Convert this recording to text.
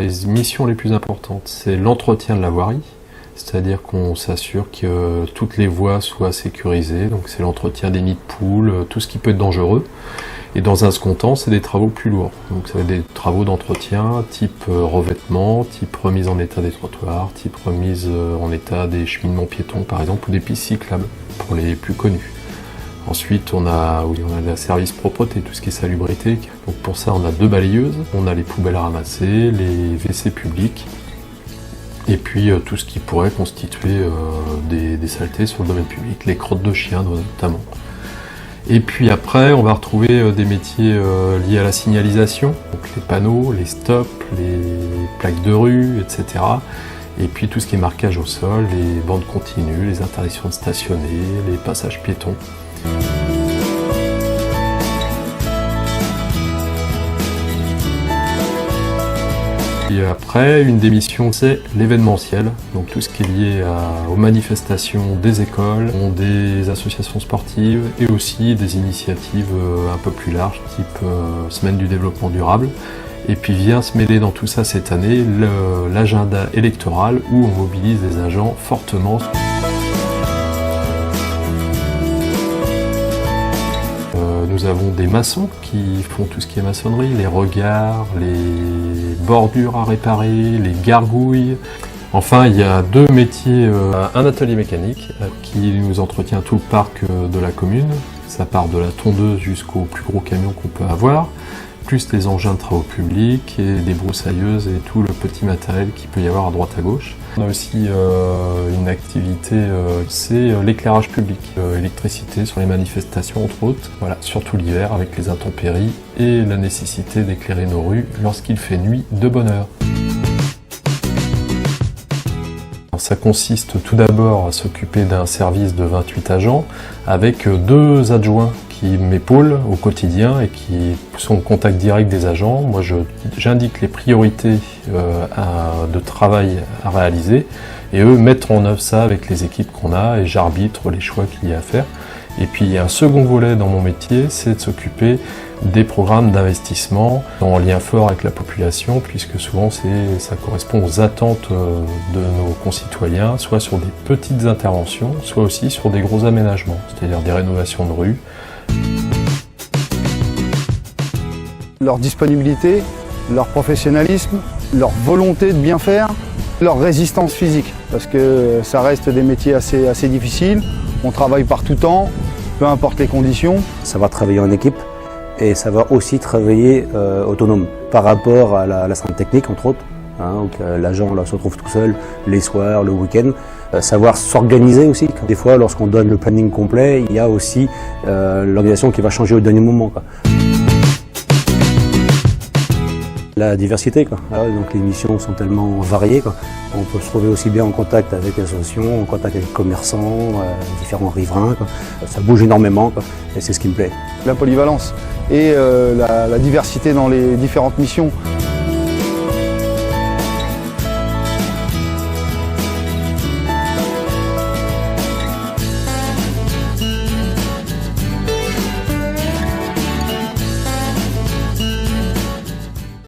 Les missions les plus importantes, c'est l'entretien de la voirie, c'est-à-dire qu'on s'assure que toutes les voies soient sécurisées, donc c'est l'entretien des nids de poules, tout ce qui peut être dangereux. Et dans un second temps, c'est des travaux plus lourds, donc ça va être des travaux d'entretien type revêtement, type remise en état des trottoirs, type remise en état des cheminements piétons par exemple, ou des pistes cyclables, pour les plus connus. Ensuite, on a la service propreté, tout ce qui est salubrité. Donc pour ça, on a 2 balayeuses, on a les poubelles à ramasser, les WC publics, et puis tout ce qui pourrait constituer des saletés sur le domaine public, les crottes de chiens notamment. Et puis après, on va retrouver des métiers liés à la signalisation, donc les panneaux, les stops, les plaques de rue, etc. Et puis tout ce qui est marquage au sol, les bandes continues, les interdictions de stationner, les passages piétons. Et après, une des missions, c'est l'événementiel, donc tout ce qui est lié aux manifestations des écoles, des associations sportives et aussi des initiatives un peu plus larges, type Semaine du développement durable. Et puis vient se mêler dans tout ça cette année l'agenda électoral où on mobilise des agents fortement. Nous avons des maçons qui font tout ce qui est maçonnerie, les regards, les bordures à réparer, les gargouilles. Enfin, il y a 2 métiers, un atelier mécanique qui nous entretient tout le parc de la commune. Ça part de la tondeuse jusqu'au plus gros camion qu'on peut avoir, plus les engins de travaux publics et des broussailleuses et tout le petit matériel qu'il peut y avoir à droite à gauche. On a aussi une activité, c'est l'éclairage public, électricité sur les manifestations entre autres, voilà, surtout l'hiver avec les intempéries et la nécessité d'éclairer nos rues lorsqu'il fait nuit de bonne heure. Ça consiste tout d'abord à s'occuper d'un service de 28 agents avec 2 adjoints qui m'épaulent au quotidien et qui sont au contact direct des agents. Moi, j'indique les priorités de travail à réaliser et eux mettent en œuvre ça avec les équipes qu'on a et j'arbitre les choix qu'il y a à faire. Et puis un second volet dans mon métier, c'est de s'occuper des programmes d'investissement en lien fort avec la population, puisque souvent ça correspond aux attentes de nos concitoyens, soit sur des petites interventions, soit aussi sur des gros aménagements, c'est-à-dire des rénovations de rues. Leur disponibilité, leur professionnalisme, leur volonté de bien faire, leur résistance physique, parce que ça reste des métiers assez difficiles. On travaille par tout temps, peu importe les conditions. Ça va travailler en équipe et ça va aussi travailler autonome par rapport à la centre technique entre autres. L'agent se retrouve tout seul les soirs, le week-end. Savoir s'organiser aussi. Des fois, lorsqu'on donne le planning complet, il y a aussi l'organisation qui va changer au dernier moment, quoi. La diversité, quoi. Donc les missions sont tellement variées, quoi. On peut se trouver aussi bien en contact avec les associations, en contact avec les commerçants, différents riverains, quoi. Ça bouge énormément, quoi. Et c'est ce qui me plaît. La polyvalence et la diversité dans les différentes missions.